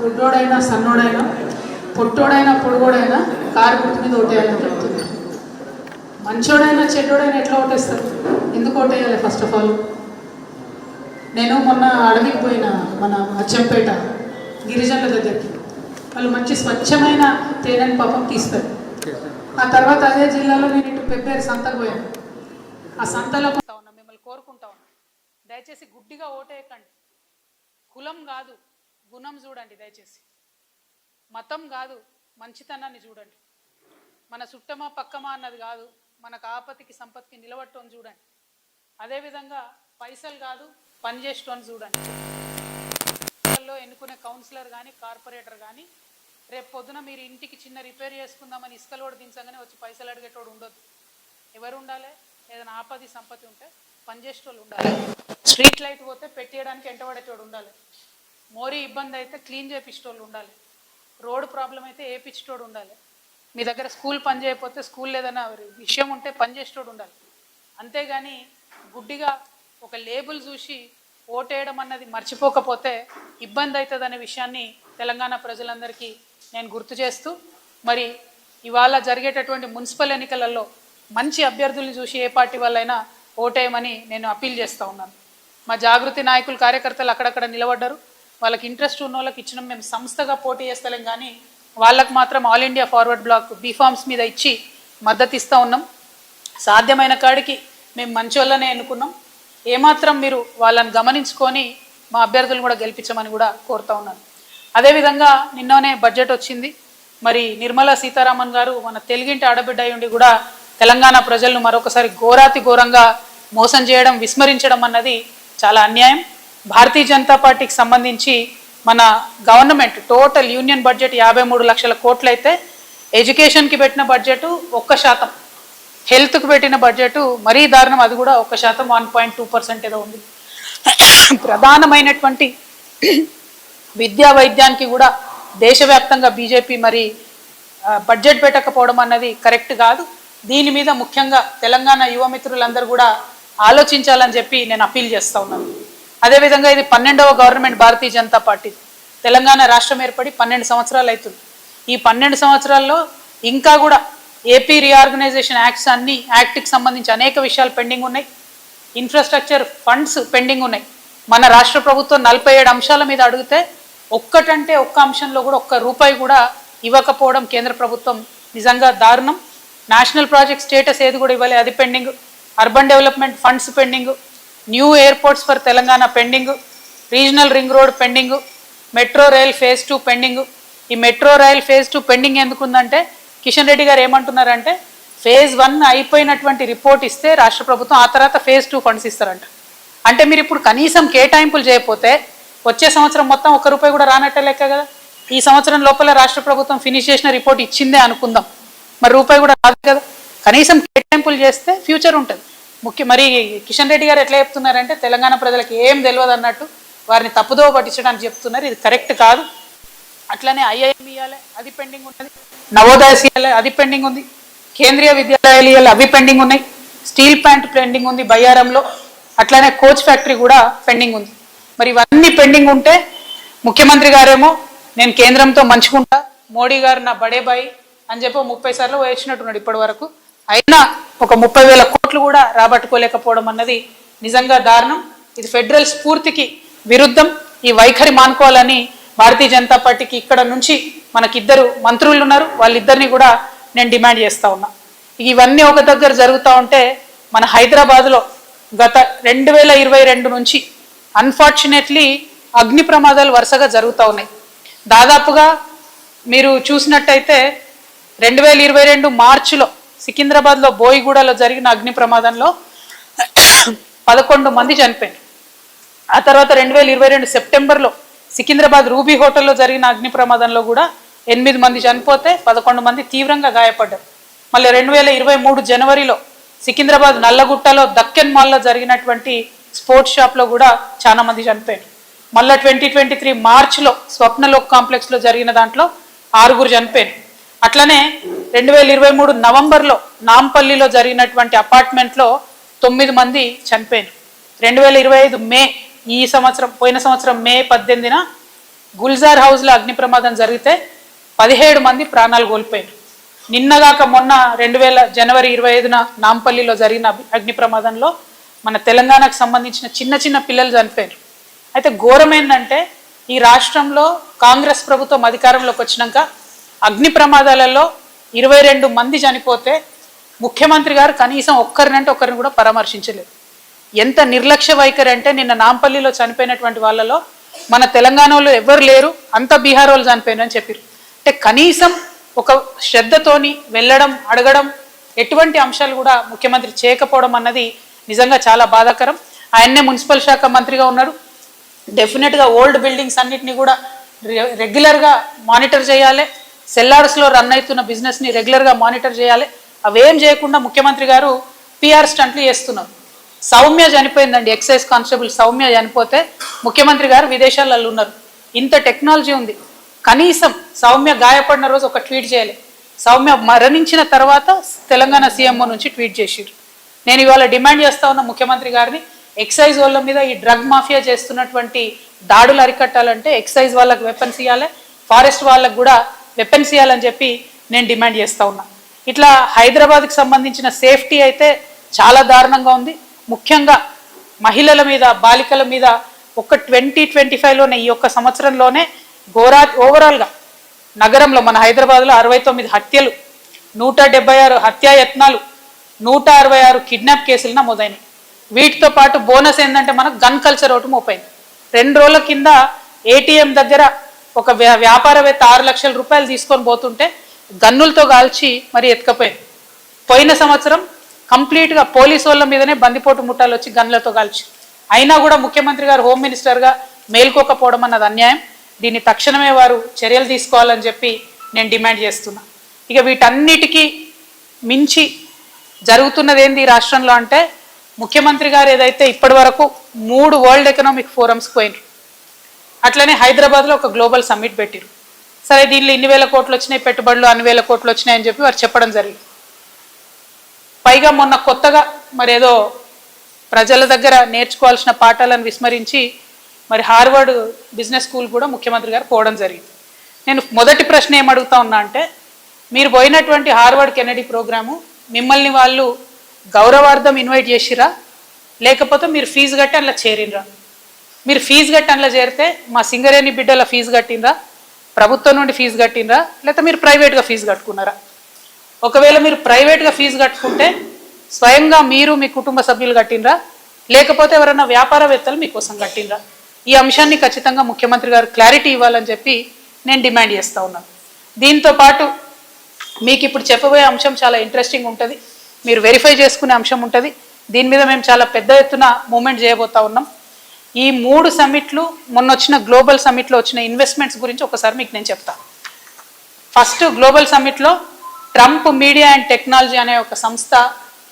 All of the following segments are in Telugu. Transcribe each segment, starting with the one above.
దొడ్డోడైనా సన్నోడైనా పొట్టోడైనా పొడుగోడైనా కారు గుర్తు మీద ఓటేయాలని చెప్తుంది. మంచోడైనా చెడ్డోడైనా ఎట్లా ఓటేస్తారు? ఎందుకు ఓటేయాలి? ఫస్ట్ ఆఫ్ ఆల్ నేను మొన్న అడవికి పోయిన మన అచ్చంపేట గిరిజనుల దగ్గరికి. వాళ్ళు మంచి స్వచ్ఛమైన తేనెని పాపం తీస్తారు. ఆ తర్వాత అదే జిల్లాలో నేను ఇటు పెబ్బేరు సంతకు పోయాను. ఆ సంతలో ఉన్నా మిమ్మల్ని కోరుకుంటా ఉన్నా, దయచేసి గుడ్డిగా ఓటేయకండి. కులం కాదు, గుణం చూడండి. దయచేసి మతం కాదు, మంచితనాన్ని చూడండి. మన చుట్టమా పక్కమా అన్నది కాదు, మనకు ఆపత్తికి సంపత్తికి నిలబట్టని చూడండి. అదేవిధంగా పైసలు కాదు, పనిచేసేటోని చూడండి. ఎన్నుకునే కౌన్సిలర్ కానీ కార్పొరేటర్ కానీ రేపు పొద్దున మీరు ఇంటికి చిన్న రిపేర్ చేసుకుందామని ఇసుకలోడు దించగానే వచ్చి పైసలు అడిగేటోడు ఉండొద్దు. ఎవరు ఉండాలి? ఏదైనా ఆపది సంపత్తి ఉంటే పనిచేసేటోళ్ళు ఉండాలి. స్ట్రీట్ లైట్ పోతే పెట్టేయడానికి ఎంటబడేటోడు ఉండాలి. మోరీ ఇబ్బంది అయితే క్లీన్ చేపించేటోళ్ళు ఉండాలి. రోడ్డు ప్రాబ్లం అయితే వేయించేటోడు ఉండాలి. మీ దగ్గర స్కూల్ పని చేయకపోతే స్కూల్ ఏదైనా విషయం ఉంటే పనిచేసేటోడు ఉండాలి. అంతేగాని గుడ్డిగా ఒక లేబుల్ చూసి ఓటేయడం అన్నది మర్చిపోకపోతే ఇబ్బంది అవుతుందనే విషయాన్ని తెలంగాణ ప్రజలందరికీ నేను గుర్తు చేస్తూ, మరి ఇవాళ జరిగేటటువంటి మున్సిపల్ ఎన్నికలలో మంచి అభ్యర్థుల్ని చూసి ఏ పార్టీ వాళ్ళైనా ఓటేయమని నేను అప్పీల్ చేస్తూ ఉన్నాను. మా జాగృతి నాయకులు కార్యకర్తలు అక్కడక్కడ నిలబడ్డారు. వాళ్ళకి ఇంట్రెస్ట్ ఉన్న వాళ్ళకి ఇచ్చినాం. మేము సంస్థగా పోటీ చేస్తలేం, కానీ వాళ్ళకు మాత్రం all India forward bloc B forms మీద ఇచ్చి మద్దతు ఇస్తూ ఉన్నాం. సాధ్యమైన కాడికి మేము మంచి వాళ్ళనే ఎన్నుకున్నాం. ఏమాత్రం మీరు వాళ్ళని గమనించుకొని మా అభ్యర్థులు కూడా గెలిపించమని కూడా కోరుతూ ఉన్నాను. అదేవిధంగా నిన్ననే బడ్జెట్ వచ్చింది. మరి నిర్మలా సీతారామన్ గారు మన తెలుగింటి ఆడబిడ్డ అయ్యుండి కూడా తెలంగాణ ప్రజలను మరొకసారి ఘోరాతి ఘోరంగా మోసం చేయడం, విస్మరించడం అన్నది చాలా అన్యాయం. భారతీయ జనతా పార్టీకి సంబంధించి మన గవర్నమెంట్ టోటల్ యూనియన్ బడ్జెట్ 53 లక్షల కోట్లు అయితే ఎడ్యుకేషన్కి పెట్టిన బడ్జెట్ 1%, హెల్త్కి పెట్టిన బడ్జెట్ మరీ దారుణం, అది కూడా 1%, 1.2% ఏదో ఉంది. ప్రధానమైనటువంటి విద్యా వైద్యానికి కూడా దేశవ్యాప్తంగా బీజేపీ మరి బడ్జెట్ పెట్టకపోవడం అన్నది కరెక్ట్ కాదు. దీని మీద ముఖ్యంగా తెలంగాణ యువ మిత్రులందరూ కూడా ఆలోచించాలని చెప్పి నేను అప్పీల్ చేస్తూ ఉన్నాను. అదేవిధంగా ఇది 12వ గవర్నమెంట్ భారతీయ జనతా పార్టీ. తెలంగాణ రాష్ట్రం ఏర్పడి 12 సంవత్సరాలు అవుతుంది. ఈ 12 సంవత్సరాల్లో ఇంకా కూడా ఏపీ రీఆర్గనైజేషన్ యాక్ట్కి సంబంధించి అనేక విషయాలు పెండింగ్ ఉన్నాయి. ఇన్ఫ్రాస్ట్రక్చర్ ఫండ్స్ పెండింగ్ ఉన్నాయి. మన రాష్ట్ర ప్రభుత్వం 47 అంశాల మీద అడిగితే ఒక్క అంశంలో కూడా ₹1 కూడా ఇవ్వకపోవడం కేంద్ర ప్రభుత్వం నిజంగా దారుణం. నేషనల్ ప్రాజెక్ట్ స్టేటస్ ఏది కూడా ఇవ్వలే, అది pending. Urban development funds pending. New airports for Telangana pending. Regional ring road pending. Metro rail phase 2 pending. ఈ మెట్రో రైల్ ఫేజ్ 2 పెండింగ్ ఎందుకుందంటే కిషన్ రెడ్డి గారు ఏమంటున్నారంటే ఫేజ్ 1 అయిపోయినటువంటి రిపోర్ట్ ఇస్తే రాష్ట్ర ప్రభుత్వం ఆ తర్వాత ఫేజ్ 2 ఫండ్స్ ఇస్తారంట. అంటే మీరు ఇప్పుడు కనీసం కేటాయింపులు చేయకపోతే వచ్చే సంవత్సరం మొత్తం ₹1 కూడా రానట్టే లెక్క కదా. ఈ సంవత్సరం లోపల రాష్ట్ర ప్రభుత్వం ఫినిష్ చేసిన రిపోర్ట్ ఇచ్చిందే అనుకుందాం, మరి ₹1 కూడా రాదు కదా. కనీసం కేటాయింపులు చేస్తే ఫ్యూచర్ ఉంటుంది. మరి కిషన్ రెడ్డి గారు ఎట్లా చెప్తున్నారంటే తెలంగాణ ప్రజలకు ఏం తెలియదు అన్నట్టు వారిని తప్పుదో పట్టించడానికి చెప్తున్నారు. ఇది కరెక్ట్ కాదు. అట్లనే ఐఐఎం ఇవ్వాలి, అది పెండింగ్ ఉన్నది. నవోదయ ఇవ్వాలి, అది పెండింగ్ ఉంది. కేంద్రీయ విద్యాలయాలు ఇవ్వాలి, అవి పెండింగ్ ఉన్నాయి. స్టీల్ ప్లాంట్ పెండింగ్ ఉంది బయ్యారంలో. అట్లనే కోచ్ ఫ్యాక్టరీ కూడా పెండింగ్ ఉంది. మరి ఇవన్నీ పెండింగ్ ఉంటే ముఖ్యమంత్రి గారేమో నేను కేంద్రంతో మంచుకుంటా, మోడీ గారు నా బడే బాయి అని చెప్పి 30 సార్లు వేసినట్టున్నాడు ఇప్పటి వరకు. అయినా ఒక 30,000 కోట్లు కూడా రాబట్టుకోలేకపోవడం అన్నది నిజంగా దారుణం. ఇది ఫెడరల్ స్ఫూర్తికి విరుద్ధం. ఈ వైఖరి మానుకోవాలని భారతీయ జనతా పార్టీకి ఇక్కడ నుంచి మనకిద్దరు మంత్రులు ఉన్నారు, వాళ్ళిద్దరిని కూడా నేను డిమాండ్ చేస్తూ ఉన్నా. ఇవన్నీ ఒక దగ్గర జరుగుతూ ఉంటే మన హైదరాబాద్లో గత 2022 నుంచి అన్ఫార్చునేట్లీ అగ్ని ప్రమాదాలు వరుసగా జరుగుతూ ఉన్నాయి. దాదాపుగా మీరు చూసినట్టయితే 2022 మార్చిలో సికింద్రాబాద్లో బోయిగూడలో జరిగిన అగ్ని ప్రమాదంలో 11 మంది చనిపోయారు. ఆ తర్వాత 2022 సెప్టెంబర్లో సికింద్రాబాద్ రూబీ హోటల్లో జరిగిన అగ్ని ప్రమాదంలో కూడా 8 మంది చనిపోతే 11 మంది తీవ్రంగా గాయపడ్డారు. మళ్ళీ 2023 జనవరిలో సికింద్రాబాద్ నల్లగుట్టలో దక్కన్ మాల్లో జరిగినటువంటి స్పోర్ట్స్ షాప్లో కూడా చాలా మంది చనిపోయారు. మళ్ళీ 2023 మార్చిలో స్వప్నలోక్ కాంప్లెక్స్లో జరిగిన దాంట్లో 6 చనిపోయారు. అట్లనే 2023 నవంబర్లో నాంపల్లిలో జరిగినటువంటి అపార్ట్మెంట్లో 9 మంది చనిపోయారు. 2025 మే, పోయిన సంవత్సరం మే 18న గుల్జార్ హౌస్లో అగ్ని ప్రమాదం జరిగితే 17 మంది ప్రాణాలు కోల్పోయారు. నిన్నగాక మొన్న జనవరి 25న నాంపల్లిలో జరిగిన అగ్ని ప్రమాదంలో మన తెలంగాణకు సంబంధించిన చిన్న పిల్లలు చనిపోయారు. అయితే ఘోరం ఏంటంటే ఈ రాష్ట్రంలో కాంగ్రెస్ ప్రభుత్వం అధికారంలోకి వచ్చినాక అగ్ని ప్రమాదాలలో 22 మంది చనిపోతే ముఖ్యమంత్రి గారు కనీసం ఒక్కరిని కూడా పరామర్శించలేదు. ఎంత నిర్లక్ష్య వైఖరి అంటే నిన్న నాంపల్లిలో చనిపోయినటువంటి వాళ్ళలో మన తెలంగాణలో ఎవరు లేరు, అంత బీహార్ వాళ్ళు చనిపోయినని చెప్పారు. అంటే కనీసం ఒక శ్రద్ధతోని వెళ్ళడం అడగడం ఎటువంటి అంశాలు కూడా ముఖ్యమంత్రి చేయకపోవడం అన్నది నిజంగా చాలా బాధాకరం. ఆయన్నే మున్సిపల్ శాఖ మంత్రిగా ఉన్నారు. డెఫినెట్గా ఓల్డ్ బిల్డింగ్స్ అన్నిటిని కూడా రెగ్యులర్గా మానిటర్ చేయాలి. సెల్లార్స్లో రన్ అవుతున్న బిజినెస్ని రెగ్యులర్గా మానిటర్ చేయాలి. అవేం చేయకుండా ముఖ్యమంత్రి గారు పిఆర్ స్టంట్లు చేస్తున్నారు. సౌమ్య చనిపోయిందండి, ఎక్సైజ్ కానిస్టేబుల్ సౌమ్య చనిపోతే ముఖ్యమంత్రి గారు విదేశాలలో ఉన్నారు. ఇంత టెక్నాలజీ ఉంది, కనీసం సౌమ్య గాయపడిన రోజు ఒక ట్వీట్ చేయాలి. సౌమ్య మరణించిన తర్వాత తెలంగాణ సీఎంఓ నుంచి ట్వీట్ చేసిరు. నేను ఇవాళ డిమాండ్ చేస్తా ఉన్న ముఖ్యమంత్రి గారిని, ఎక్సైజ్ వాళ్ళ మీద ఈ డ్రగ్ మాఫియా చేస్తున్నటువంటి దాడులు అరికట్టాలంటే ఎక్సైజ్ వాళ్ళకు వెపన్స్ ఇవ్వాలి, ఫారెస్ట్ వాళ్ళకు కూడా వెపన్స్ ఇవ్వాలని చెప్పి నేను డిమాండ్ చేస్తా ఉన్నా. ఇట్లా హైదరాబాద్కి సంబంధించిన సేఫ్టీ అయితే చాలా దారుణంగా ఉంది. ముఖ్యంగా మహిళల మీద, బాలికల మీద ఒక 2025లోనే ఈ ఒక్క సంవత్సరంలోనే ఓవరాల్గా నగరంలో మన హైదరాబాద్లో 69 హత్యలు, 176 హత్యాయత్నాలు, 166 కిడ్నాప్ కేసులు నమోదైనవి. వీటితో పాటు బోనస్ ఏంటంటే మనకు గన్ కల్చర్ ఒకటి మోపైంది. 2 రోజుల కింద ఏటీఎం దగ్గర ఒక వ్యాపారవేత్త 6 లక్షల రూపాయలు తీసుకొని పోతుంటే గన్నులతో కాల్చి మరి ఎత్తుకపోయింది. పోయిన సంవత్సరం కంప్లీట్గా పోలీసు వాళ్ళ మీదనే బందిపోటు ముఠాలు వచ్చి గన్లతో కాల్చి, అయినా కూడా ముఖ్యమంత్రి గారు హోమ్ మినిస్టర్గా మేల్కోకపోవడం అన్నది అన్యాయం. దీన్ని తక్షణమే వారు చర్యలు తీసుకోవాలని చెప్పి నేను డిమాండ్ చేస్తున్నా. ఇక వీటన్నిటికీ మించి జరుగుతున్నది ఏంది ఈ రాష్ట్రంలో అంటే, ముఖ్యమంత్రి గారు ఏదైతే ఇప్పటి వరకు 3 వరల్డ్ ఎకనామిక్ ఫోరమ్స్కి పోయినారు, అట్లనే హైదరాబాద్లో ఒక గ్లోబల్ సమ్మిట్ పెట్టిరు. సరే దీనిలో ఇన్ని వేల కోట్లు వచ్చినాయి, పెట్టుబడులు అన్ని వేల కోట్లు వచ్చినాయని చెప్పి వారు చెప్పడం జరిగింది. పైగా మొన్న కొత్తగా మరి ఏదో ప్రజల దగ్గర నేర్చుకోవాల్సిన పాఠాలను విస్మరించి మరి హార్వర్డ్ బిజినెస్ స్కూల్ కూడా ముఖ్యమంత్రి గారు పోవడం జరిగింది. నేను మొదటి ప్రశ్న ఏమడుగుతా ఉన్నా అంటే, మీరు పోయినటువంటి హార్వర్డ్ కెనడీ ప్రోగ్రాము మిమ్మల్ని వాళ్ళు గౌరవార్థం ఇన్వైట్ చేసిరా, లేకపోతే మీరు ఫీజు కట్టి అందులో చేరినరా? మీరు ఫీజు కట్టి అందులో చేరితే మా సింగరేణి బిడ్డల ఫీజు కట్టినరా, ప్రభుత్వం నుండి ఫీజు కట్టినరా, లేకపోతే మీరు ప్రైవేట్గా ఫీజు కట్టుకున్నారా? ఒకవేళ మీరు ప్రైవేట్గా ఫీజు కట్టుకుంటే స్వయంగా మీరు మీ కుటుంబ సభ్యులు కట్టినరా, లేకపోతే ఎవరైనా వ్యాపారవేత్తలు మీకోసం కట్టినరా? ఈ అంశాన్ని ఖచ్చితంగా ముఖ్యమంత్రి గారు క్లారిటీ ఇవ్వాలని చెప్పి నేను డిమాండ్ చేస్తూ ఉన్నాను. దీంతో పాటు మీకు ఇప్పుడు చెప్పబోయే అంశం చాలా ఇంట్రెస్టింగ్ ఉంటుంది, మీరు వెరిఫై చేసుకునే అంశం ఉంటుంది. దీని మీద మేము చాలా పెద్ద ఎత్తున మూమెంట్ చేయబోతా ఉన్నాం. ఈ 3 సమ్మిట్లు, మొన్న వచ్చిన గ్లోబల్ సమ్మిట్లో వచ్చిన ఇన్వెస్ట్మెంట్స్ గురించి ఒకసారి మీకు నేను చెప్తాను. ఫస్ట్ గ్లోబల్ సమ్మిట్లో ట్రంప్ మీడియా అండ్ టెక్నాలజీ అనే ఒక సంస్థ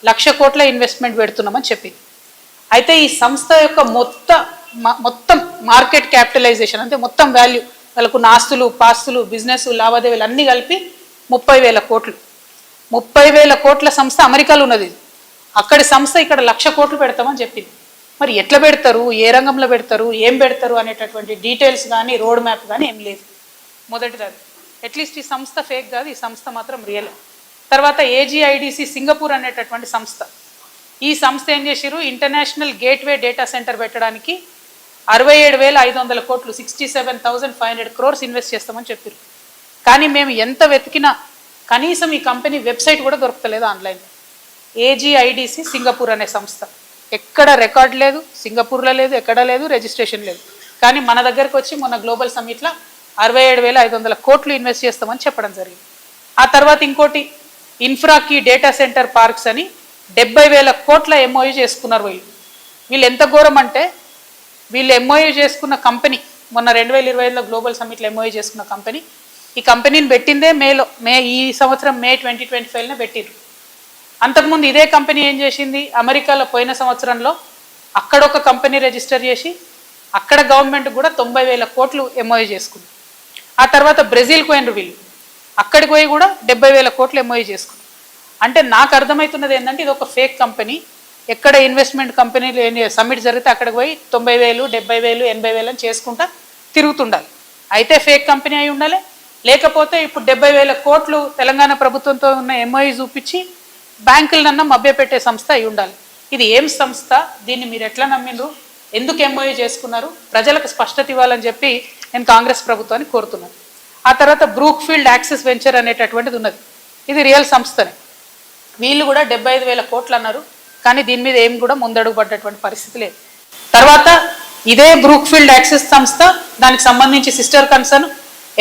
1,00,000 కోట్ల ఇన్వెస్ట్మెంట్ పెడుతున్నామని చెప్పింది. అయితే ఈ సంస్థ యొక్క మొత్తం మార్కెట్ క్యాపిటలైజేషన్ అంటే మొత్తం వాల్యూ, వాళ్ళకు ఆస్తులు, పాస్తులు, బిజినెస్ లావాదేవీలు అన్నీ కలిపి 30,000 కోట్లు. 30,000 కోట్ల సంస్థ అమెరికాలో ఉన్నది. అక్కడి సంస్థ ఇక్కడ 1,00,000 కోట్లు పెడతామని చెప్పింది. మరి ఎట్లా పెడతారు, ఏ రంగంలో పెడతారు, ఏం పెడతారు అనేటటువంటి డీటెయిల్స్ కానీ రోడ్ మ్యాప్ కానీ ఏం లేదు. మొదటిది అట్లీస్ట్ ఈ సంస్థ ఫేక్ కాదు, ఈ సంస్థ మాత్రం రియల్. తర్వాత AGIDC సింగపూర్ అనేటటువంటి సంస్థ, ఈ సంస్థ ఏం చేసిరు, ఇంటర్నేషనల్ గేట్వే డేటా సెంటర్ పెట్టడానికి 67,500 కోట్లు 67,500 crores ఇన్వెస్ట్ చేస్తామని చెప్పారు. కానీ మేము ఎంత వెతికినా కనీసం ఈ కంపెనీ వెబ్సైట్ కూడా దొరకలేదు ఆన్లైన్. AGIDC సింగపూర్ అనే సంస్థ, ఎక్కడ రికార్డ్ లేదు, సింగపూర్లో లేదు, ఎక్కడ లేదు, రిజిస్ట్రేషన్ లేదు. కానీ మన దగ్గరకు వచ్చి మొన్న గ్లోబల్ సమ్మిట్లో 67,500 కోట్లు ఇన్వెస్ట్ చేస్తామని చెప్పడం జరిగింది. ఆ తర్వాత ఇంకోటి ఇన్ఫ్రాకి డేటా సెంటర్ పార్క్స్ అని 70,000 కోట్ల MOU చేసుకున్నారు. వీళ్ళు ఎంత ఘోరం అంటే, వీళ్ళు MOU చేసుకున్న కంపెనీ మొన్న 2025లో గ్లోబల్ సమ్మిట్లో MOU చేసుకున్న కంపెనీ, ఈ కంపెనీని పెట్టిందే ఈ సంవత్సరం మే 2025 పెట్టిరు. అంతకుముందు ఇదే కంపెనీ ఏం చేసింది, అమెరికాలో పోయిన సంవత్సరంలో అక్కడ ఒక కంపెనీ రిజిస్టర్ చేసి అక్కడ గవర్నమెంట్ కూడా 90,000 కోట్లు MOU చేసుకుంది. ఆ తర్వాత బ్రెజిల్కి పోయినరు వీళ్ళు, అక్కడికి పోయి కూడా 70,000 కోట్లు MOU చేసుకుంది. అంటే నాకు అర్థమవుతున్నది ఏంటంటే ఇది ఒక ఫేక్ కంపెనీ. ఎక్కడ ఇన్వెస్ట్మెంట్ కంపెనీలు సమ్మిట్ జరిగితే అక్కడికి పోయి 90,000, 70,000, 80,000 అని చేసుకుంటా తిరుగుతుండాలి. అయితే ఫేక్ కంపెనీ అయి ఉండాలి, లేకపోతే ఇప్పుడు 70,000 కోట్లు తెలంగాణ ప్రభుత్వంతో ఉన్న ఎంఓఈ చూపించి బ్యాంకులనన్నా మభ్యపెట్టే సంస్థ అయి ఉండాలి. ఇది ఏం సంస్థ, దీన్ని మీరు ఎట్లా నమ్మిండ్రు, ఎందుకు ఎంఓఈ చేసుకున్నారు, ప్రజలకు స్పష్టత ఇవ్వాలని చెప్పి నేను కాంగ్రెస్ ప్రభుత్వాన్ని కోరుతున్నాను. ఆ తర్వాత బ్రూక్ఫీల్డ్ యాక్సిస్ వెంచర్ అనేటటువంటిది ఉన్నది, ఇది రియల్ సంస్థనే. వీళ్ళు కూడా 75,000 కోట్లు అన్నారు, కానీ దీని మీద ఏం కూడా ముందడుగు పడ్డటువంటి పరిస్థితి లేదు. తర్వాత ఇదే బ్రూక్ఫీల్డ్ యాక్సిస్ సంస్థ, దానికి సంబంధించి సిస్టర్ కన్సర్న్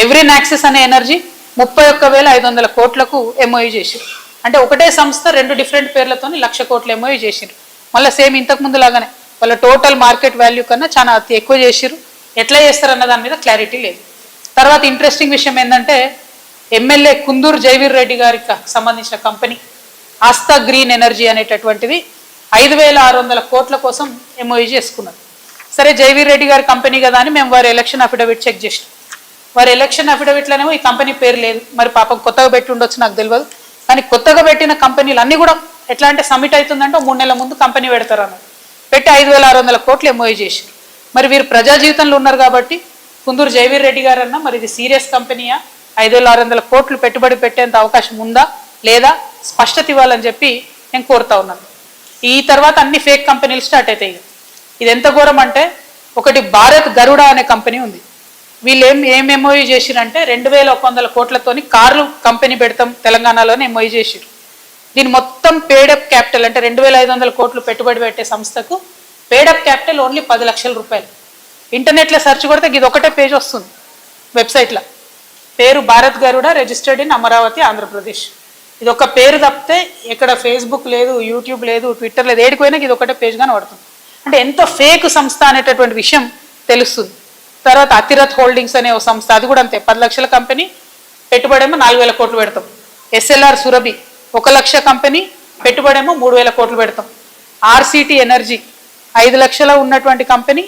ఎవ్రీన్ యాక్సిస్ అనే ఎనర్జీ 31,500 కోట్లకు ఎంఓఈ చేసారు. అంటే ఒకటే సంస్థ 2 డిఫరెంట్ పేర్లతో 1,00,000 కోట్లు ఎంఓఈ చేసారు. మళ్ళీ సేమ్ ఇంతకు ముందు లాగానే వాళ్ళ టోటల్ మార్కెట్ వాల్యూ కన్నా చాలా ఎక్కువ చేసారు. ఎట్లా చేస్తారన్న దాని మీద క్లారిటీ లేదు. తర్వాత ఇంట్రెస్టింగ్ విషయం ఏంటంటే ఎమ్మెల్యే కుందూరు జైవీర్ రెడ్డి గారికి సంబంధించిన కంపెనీ ఆస్థా గ్రీన్ ఎనర్జీ అనేటటువంటిది 5,600 కోట్ల కోసం ఎంఓఈ చేసుకున్నారు. సరే, జైవీర్ రెడ్డి గారి కంపెనీ కదా అని మేము వారి ఎలక్షన్ అఫిడవిట్ చెక్ చేసినాం. వారి ఎలక్షన్ అఫిడవిట్లోనేమో ఈ కంపెనీ పేరు లేదు. మరి పాపం కొత్తగా పెట్టి ఉండొచ్చు, నాకు తెలియదు. కానీ కొత్తగా పెట్టిన కంపెనీలు అన్నీ కూడా ఎట్లా అంటే సబ్మిట్ అవుతుందంటే 3 నెలల ముందు కంపెనీ పెడతారు అన్నారు. పెట్టి 5,600 కోట్లు ఎంఓఈ చేశారు. మరి వీరు ప్రజా జీవితంలో ఉన్నారు కాబట్టి కుందూరు జైవీర్ రెడ్డి గారు అన్న మరి ఇది సీరియస్ కంపెనీయా, 5,600 కోట్లు పెట్టుబడి పెట్టేంత అవకాశం ఉందా లేదా స్పష్టత ఇవ్వాలని చెప్పి నేను కోరుతా ఉన్నాను. ఈ తర్వాత అన్ని ఫేక్ కంపెనీలు స్టార్ట్ అవుతాయి. ఇది ఎంత ఘోరం అంటే, ఒకటి భారత్ గరుడ అనే కంపెనీ ఉంది. వీళ్ళు ఏం ఎంఓఈ చేసిరంటే 2,100 కోట్లతోని కార్లు కంపెనీ పెడతాం తెలంగాణలోనే ఎంఓఈ చేసిరు. దీని మొత్తం పేడప్ క్యాపిటల్ అంటే 2,500 కోట్లు పెట్టుబడి పెట్టే సంస్థకు పేడప్ క్యాపిటల్ ఓన్లీ 10 లక్షల రూపాయలు. ఇంటర్నెట్లో సెర్చ్ కొడితే ఇది ఒకటే పేజ్ వస్తుంది వెబ్సైట్లో. పేరు భారత్ గరుడ, రిజిస్టర్డ్ ఇన్ అమరావతి, ఆంధ్రప్రదేశ్. ఇది ఒక పేరు తప్పితే ఇక్కడ ఫేస్బుక్ లేదు, యూట్యూబ్ లేదు, ట్విట్టర్ లేదు, ఏడిపోయినా ఇది ఒకటే పేజ్ గానే పడుతుంది. అంటే ఎంత ఫేక్ సంస్థ అనేటటువంటి విషయం తెలుస్తుంది. తర్వాత అతిరథ్ హోల్డింగ్స్ అనే ఒక సంస్థ, అది కూడా అంతే, 10 లక్షల కంపెనీ, పెట్టుబడేమో 4,000 కోట్లు పెడతాం. ఎస్ఎల్ఆర్ సురభి 1 లక్ష కంపెనీ, పెట్టుబడేమో 3,000 కోట్లు పెడతాం. ఆర్సిటీ ఎనర్జీ 5 లక్షల ఉన్నటువంటి కంపెనీ,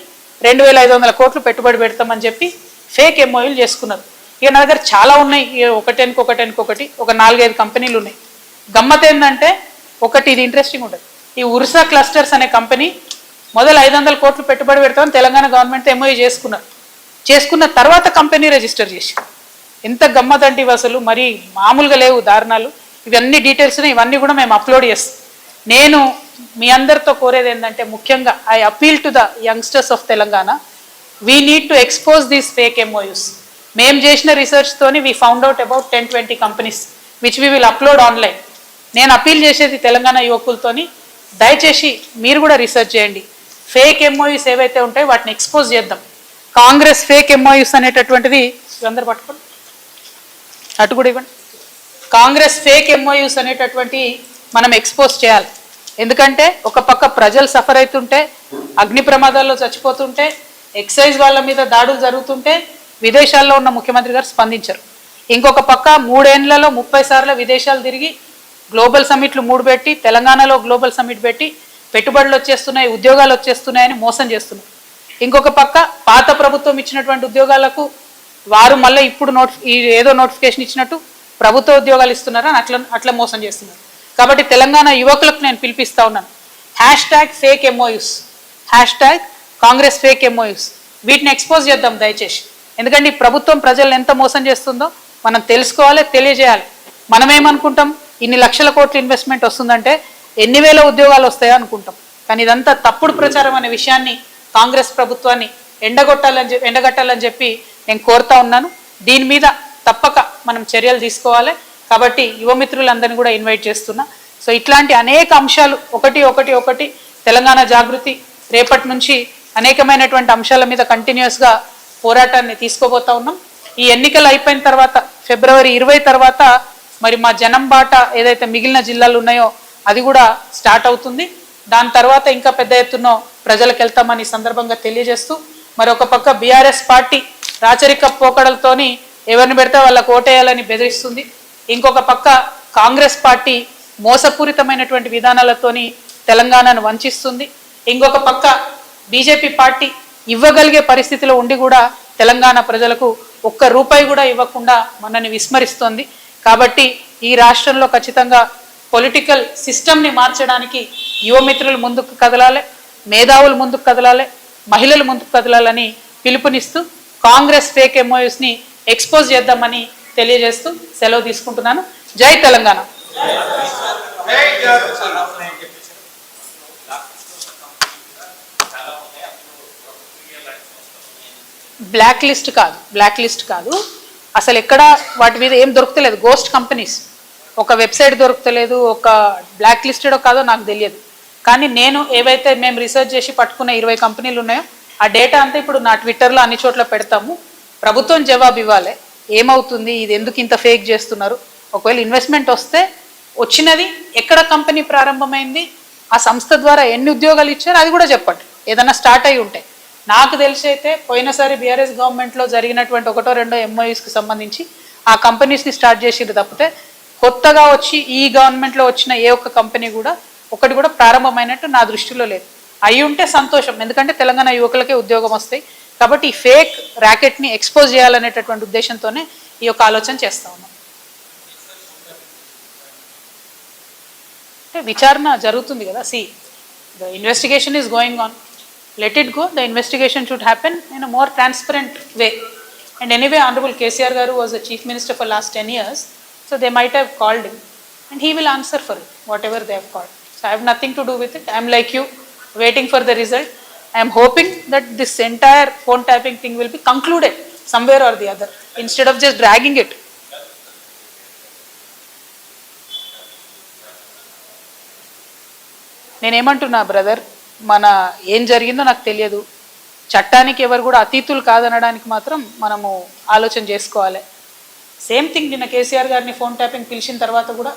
2,500 కోట్లు పెట్టుబడి పెడతామని చెప్పి ఫేక్ ఎంఓఈలు చేసుకున్నారు. ఇక నా దగ్గర చాలా ఉన్నాయి, ఒకటి ఒక 4-5 కంపెనీలు ఉన్నాయి. గమ్మత్ ఏంటంటే ఒకటి, ఇది ఇంట్రెస్టింగ్ ఉంటుంది, ఈ ఉర్సా క్లస్టర్స్ అనే కంపెనీ మొదలు 500 కోట్లు పెట్టుబడి పెడతామని తెలంగాణ గవర్నమెంట్ ఎంఓఈ చేసుకున్న తర్వాత కంపెనీ రిజిస్టర్ చేసి. ఎంత గమ్మత్ అంటే ఇవి అసలు మరి మామూలుగా లేవు దారుణాలు. ఇవన్నీ డీటెయిల్స్ ఇవన్నీ కూడా మేము అప్లోడ్ చేస్తాం. నేను మీ అందరితో కోరేది ఏంటంటే ముఖ్యంగా I appeal to the youngsters of Telangana, we need to expose these fake MoUs. మేము చేసిన రీసెర్చ్తోని we found out about 10-20 companies which we will upload online. నేను అపీల్ చేసేది తెలంగాణ యువకులతోని, దయచేసి మీరు కూడా రీసెర్చ్ చేయండి. ఫేక్ ఎంఓయూస్ ఏవైతే ఉంటాయో వాటిని ఎక్స్పోజ్ చేద్దాం. కాంగ్రెస్ ఫేక్ ఎంఓయూస్ అనేటటువంటిది అందరు పట్టుకోండి, అటు కూడా ఇవ్వండి. కాంగ్రెస్ ఫేక్ ఎంఓయూస్ అనేటటువంటి మనం ఎక్స్పోజ్ చేయాలి. ఎందుకంటే ఒక పక్క ప్రజలు సఫర్ అవుతుంటే, అగ్ని ప్రమాదాల్లో చచ్చిపోతుంటే, ఎక్సైజ్ వాళ్ళ మీద దాడులు జరుగుతుంటే విదేశాల్లో ఉన్న ముఖ్యమంత్రి గారు స్పందించారు. ఇంకొక పక్క 3 ఏళ్లలో 30 సార్లు విదేశాలు తిరిగి గ్లోబల్ సమ్మిట్లు 3 పెట్టి, తెలంగాణలో గ్లోబల్ సమ్మిట్ పెట్టి పెట్టుబడులు వచ్చేస్తున్నాయి, ఉద్యోగాలు వచ్చేస్తున్నాయని మోసం చేస్తున్నారు. ఇంకొక పక్క పాత ప్రభుత్వం ఇచ్చినటువంటి ఉద్యోగాలకు వారు మళ్ళీ ఇప్పుడు ఏదో నోటిఫికేషన్ ఇచ్చినట్టు ప్రభుత్వ ఉద్యోగాలు ఇస్తున్నారని అట్లా మోసం చేస్తున్నారు. కాబట్టి తెలంగాణ యువకులకు నేను పిలిపిస్తా ఉన్నాను, #fake MoUs, Congress fake MoUs, వీటిని ఎక్స్పోజ్ చేద్దాం దయచేసి. ఎందుకంటే ఈ ప్రభుత్వం ప్రజలను ఎంత మోసం చేస్తుందో మనం తెలుసుకోవాలి, తెలియజేయాలి. మనమేమనుకుంటాం, ఇన్ని లక్షల కోట్ల ఇన్వెస్ట్మెంట్ వస్తుందంటే ఎన్ని వేల ఉద్యోగాలు వస్తాయో అనుకుంటాం. కానీ ఇదంతా తప్పుడు ప్రచారం అనే విషయాన్ని కాంగ్రెస్ ప్రభుత్వాన్ని ఎండగట్టాలని చెప్పి నేను కోరుతా ఉన్నాను. దీని మీద తప్పక మనం చర్యలు తీసుకోవాలి. కాబట్టి యువమిత్రులందరినీ కూడా ఇన్వైట్ చేస్తున్నా. సో ఇట్లాంటి అనేక అంశాలు ఒకటి తెలంగాణ జాగృతి రేపటి నుంచి అనేకమైనటువంటి అంశాల మీద కంటిన్యూస్గా పోరాటాన్ని తీసుకోబోతా ఉన్నాం. ఈ ఎన్నికలు అయిపోయిన తర్వాత ఫిబ్రవరి 20 తర్వాత మరి మా జనం బాట ఏదైతే మిగిలిన జిల్లాలు ఉన్నాయో అది కూడా స్టార్ట్ అవుతుంది. దాని తర్వాత ఇంకా పెద్ద ఎత్తున ప్రజలకు వెళ్తామని సందర్భంగా తెలియజేస్తూ, మరొక పక్క బీఆర్ఎస్ పార్టీ రాచరిక పోకడలతోని ఎవరిని పెడితే వాళ్ళకు ఓటేయాలని బెదిరిస్తుంది. ఇంకొక పక్క కాంగ్రెస్ పార్టీ మోసపూరితమైనటువంటి విధానాలతోని తెలంగాణను వంచిస్తుంది. ఇంకొక పక్క బీజేపీ పార్టీ ఇవ్వగలిగే పరిస్థితిలో ఉండి కూడా తెలంగాణ ప్రజలకు ₹1 కూడా ఇవ్వకుండా మనల్ని విస్మరిస్తోంది. కాబట్టి ఈ రాష్ట్రంలో ఖచ్చితంగా పొలిటికల్ సిస్టమ్ని మార్చడానికి యువమిత్రులు ముందుకు కదలాలి, మేధావులు ముందుకు కదలాలి, మహిళలు ముందుకు కదలాలని పిలుపునిస్తూ కాంగ్రెస్ ఫేక్ ఎంఓయూస్ని ఎక్స్పోజ్ చేద్దామని తెలియజేస్తూ సెలవు తీసుకుంటున్నాను. జై తెలంగాణ. బ్లాక్ లిస్ట్ కాదు అసలు ఎక్కడ వాటి మీద ఏం దొరుకుతలేదు. గోస్ట్ కంపెనీస్, ఒక వెబ్సైట్ దొరుకుతలేదు, ఒక బ్లాక్ లిస్టెడో కాదో నాకు తెలియదు. కానీ నేను ఏవైతే మేము రీసెర్చ్ చేసి పట్టుకున్న 20 కంపెనీలు ఉన్నాయో ఆ డేటా అంతా ఇప్పుడు నా ట్విట్టర్లో అన్ని చోట్ల పెడతాము. ప్రభుత్వం జవాబు ఇవ్వాలి, ఏమవుతుంది, ఇది ఎందుకు ఇంత ఫేక్ చేస్తున్నారు. ఒకవేళ ఇన్వెస్ట్మెంట్ వస్తే వచ్చినది ఎక్కడ కంపెనీ ప్రారంభమైంది, ఆ సంస్థ ద్వారా ఎన్ని ఉద్యోగాలు ఇచ్చారు అది కూడా చెప్పండి. ఏదైనా స్టార్ట్ అయి ఉంటే. నాకు తెలిసి అయితే పోయినసారి బీఆర్ఎస్ గవర్నమెంట్లో జరిగినటువంటి 1-2 ఎంఓయూస్కి సంబంధించి ఆ కంపెనీస్ని స్టార్ట్ చేసిరు తప్పితే కొత్తగా వచ్చి ఈ గవర్నమెంట్లో వచ్చిన ఏ ఒక్క కంపెనీ కూడా ఒకటి కూడా ప్రారంభమైనట్టు నా దృష్టిలో లేదు. అయి ఉంటే సంతోషం, ఎందుకంటే తెలంగాణ యువకులకే ఉద్యోగం వస్తాయి. కాబట్టి ఈ ఫేక్ ర్యాకెట్ని ఎక్స్పోజ్ చేయాలనేటటువంటి ఉద్దేశంతోనే ఈ యొక్క ఆలోచన చేస్తా ఉన్నాం. అంటే విచారణ జరుగుతుంది కదా. The investigation is going on. Let it go. The investigation should happen in a more transparent way. And anyway, Honorable KCR Garu was the Chief Minister for last 10 years. So they might have called him. And he will answer for it, whatever they have called. So I have nothing to do with it. I am like you, waiting for the result. I am hoping that this entire phone tapping thing will be concluded somewhere or the other, instead of just dragging it. నేనేమంటున్నా బ్రదర్, మన ఏం జరిగిందో నాకు తెలియదు. చట్టానికి ఎవరు కూడా అతీతులు కాదనడానికి మాత్రం మనము ఆలోచన చేసుకోవాలి. సేమ్ థింగ్ నిన్న కేసీఆర్ గారిని ఫోన్ ట్యాపింగ్ పిలిచిన తర్వాత కూడా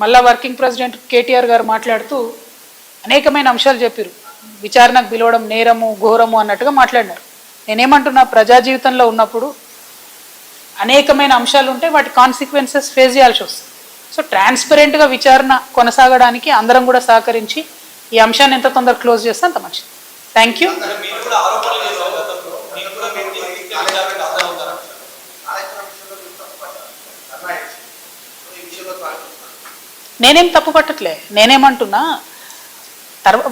మళ్ళా వర్కింగ్ ప్రెసిడెంట్ కేటీఆర్ గారు మాట్లాడుతూ అనేకమైన అంశాలు చెప్పారు. విచారణకు పిలవడం నేరము ఘోరము అన్నట్టుగా మాట్లాడినారు. నేనేమంటున్నా, ప్రజా జీవితంలో ఉన్నప్పుడు అనేకమైన అంశాలు ఉంటే వాటి కాన్సిక్వెన్సెస్ ఫేస్ చేయాల్సి వస్తుంది. సో ట్రాన్స్పరెంట్గా విచారణ కొనసాగడానికి అందరం కూడా సహకరించి ఈ అంశాన్ని ఎంత తొందరగా క్లోజ్ చేస్తే అంత మంచిది. Thank you. నేనేం తప్పు పట్టట్లే. నేనేమంటున్నా,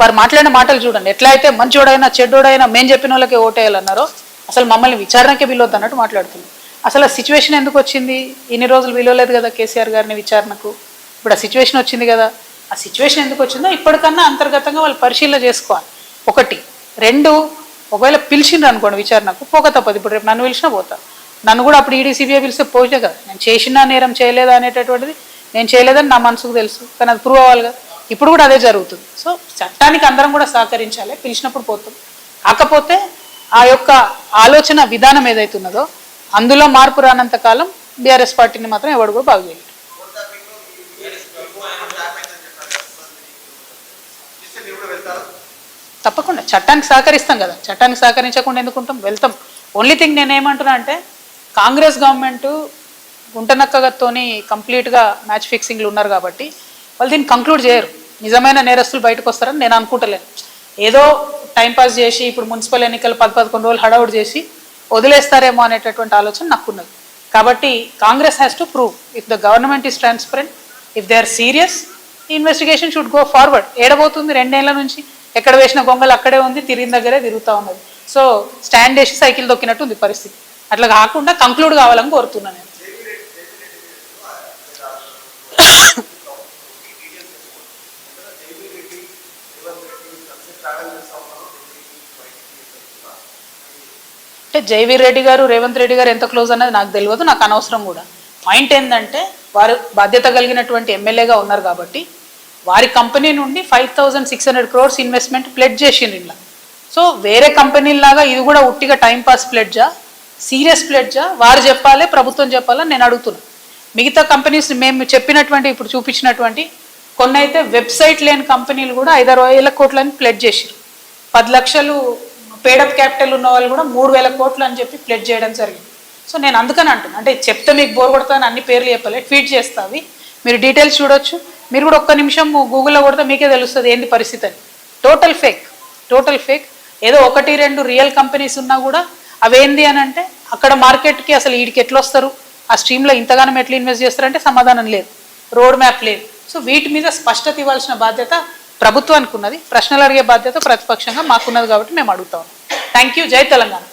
వారు మాట్లాడిన మాటలు చూడండి. ఎట్లా అయితే మంచోడైనా చెడ్డోడైనా మేము చెప్పిన వాళ్ళకే ఓటేయాలన్నారో అసలు మమ్మల్ని విచారణకే పిలవద్దు అన్నట్టు మాట్లాడుతుంది. అసలు ఆ సిచ్యువేషన్ ఎందుకు వచ్చింది? ఇన్ని రోజులు పిలవలేదు కదా కేసీఆర్ గారిని విచారణకు. ఇప్పుడు ఆ సిచ్యువేషన్ వచ్చింది కదా. ఆ సిచ్యువేషన్ ఎందుకు వచ్చిందో ఇప్పటికన్నా అంతర్గతంగా వాళ్ళు పరిశీలన చేసుకోవాలి. 1, 2, ఒకవేళ పిలిచిండ్రు అనుకోండి విచారణకు, పోక తప్పదు. ఇప్పుడు రేపు నన్ను పిలిచినా పోతా. నన్ను కూడా అప్పుడు ఈడీ సిబిఐ పిలిస్తే పోయినా కదా. నేను చేసినా నేరం చేయలేదా అనేటటువంటిది నేను చేయలేదని నా మనసుకు తెలుసు, కానీ అది ప్రూవ్ అవ్వాలి కదా. ఇప్పుడు కూడా అదే జరుగుతుంది. సో చట్టానికి అందరం కూడా సహకరించాలి. పిలిచినప్పుడు పోతాం. కాకపోతే ఆ యొక్క ఆలోచన విధానం ఏదైతున్నదో అందులో మార్పు రానంత కాలం బీఆర్ఎస్ పార్టీని మాత్రం ఎవడు కూడా బాగు చేయలేదు. తప్పకుండా చట్టానికి సహకరిస్తాం కదా. చట్టానికి సహకరించకుండా ఎందుకుంటాం? వెళ్తాం. ఓన్లీ థింగ్ నేనేమంటున్నా అంటే, కాంగ్రెస్ గవర్నమెంటు గుంటనక్కతోని కంప్లీట్గా మ్యాచ్ ఫిక్సింగ్లు ఉన్నారు కాబట్టి వాళ్ళు దీన్ని కంక్లూడ్ చేయరు. నిజమైన నేరస్తులు బయటకు వస్తారని నేను అనుకుంటలేను. ఏదో టైంపాస్ చేసి ఇప్పుడు మున్సిపల్ ఎన్నికలు 10-11 రోజులు హడావుడి చేసి వదిలేస్తారేమో అనేటటువంటి ఆలోచన నాకున్నది. కాబట్టి Congress has to prove if the government is transparent, if they are serious, ఈ ఇన్వెస్టిగేషన్ షుడ్ గో ఫార్వర్డ్. ఏడబోతుంది? 2 ఏళ్ల నుంచి ఎక్కడ వేసిన గొంగలు అక్కడే ఉంది, తిరిగిన దగ్గరే తిరుగుతూ ఉన్నది. సో స్టాండ్ వేసి సైకిల్ దొక్కినట్టు ఉంది పరిస్థితి. అట్లా కాకుండా కంక్లూడ్ కావాలని కోరుతున్నాను నేను. అంటే జైవీర్ రెడ్డి గారు రేవంత్ రెడ్డి గారు ఎంత క్లోజ్ అన్నది నాకు తెలియదు, నాకు అనవసరం కూడా. పాయింట్ ఏంటంటే, వారు బాధ్యత కలిగినటువంటి ఎమ్మెల్యేగా ఉన్నారు కాబట్టి వారి కంపెనీ నుండి 5,600 crores ఇన్వెస్ట్మెంట్ ప్లెడ్జ్ చేసిండ్రు ఇలా. సో వేరే కంపెనీలాగా ఇది కూడా ఉట్టిగా టైంపాస్ ప్లెడ్జా, సీరియస్ ప్లెడ్జా వారు చెప్పాలి, ప్రభుత్వం చెప్పాలని నేను అడుగుతున్నాను. మిగతా కంపెనీస్ మేము చెప్పినటువంటి ఇప్పుడు చూపించినటువంటి కొన్ని అయితే వెబ్సైట్ లేని కంపెనీలు కూడా 5,000 కోట్లని ప్లెడ్జ్ చేసారు. 10 లక్షలు పేడప్ క్యాపిటల్ ఉన్న వాళ్ళు కూడా 3,000 కోట్లు అని చెప్పి ప్లెడ్జ్ చేయడం జరిగింది. సో నేను అందుకని అంటున్నాను, అంటే చెప్తే మీకు బోర్ కొడతాను, అన్ని పేర్లు చెప్పాలి, ట్వీట్ చేస్తావి, మీరు డీటెయిల్స్ చూడొచ్చు. మీరు కూడా ఒక్క నిమిషం గూగుల్లో కొడితే మీకే తెలుస్తుంది ఏంది పరిస్థితి అని. Total fake. ఏదో 1-2 రియల్ కంపెనీస్ ఉన్నా కూడా అవేంది అని అంటే అక్కడ మార్కెట్కి అసలు వీడికి ఎట్లా వస్తారు, ఆ స్ట్రీమ్లో ఇంతగానం ఎట్లా ఇన్వెస్ట్ చేస్తారంటే సమాధానం లేదు, రోడ్ మ్యాప్ లేదు. సో వీటి మీద స్పష్టత ఇవ్వాల్సిన బాధ్యత ప్రభుత్వానికి ఉన్నది, ప్రశ్నలు అడిగే బాధ్యత ప్రతిపక్షంగా మాకున్నది. కాబట్టి మేము అడుగుతాం. Thank you. జై తెలంగాణ.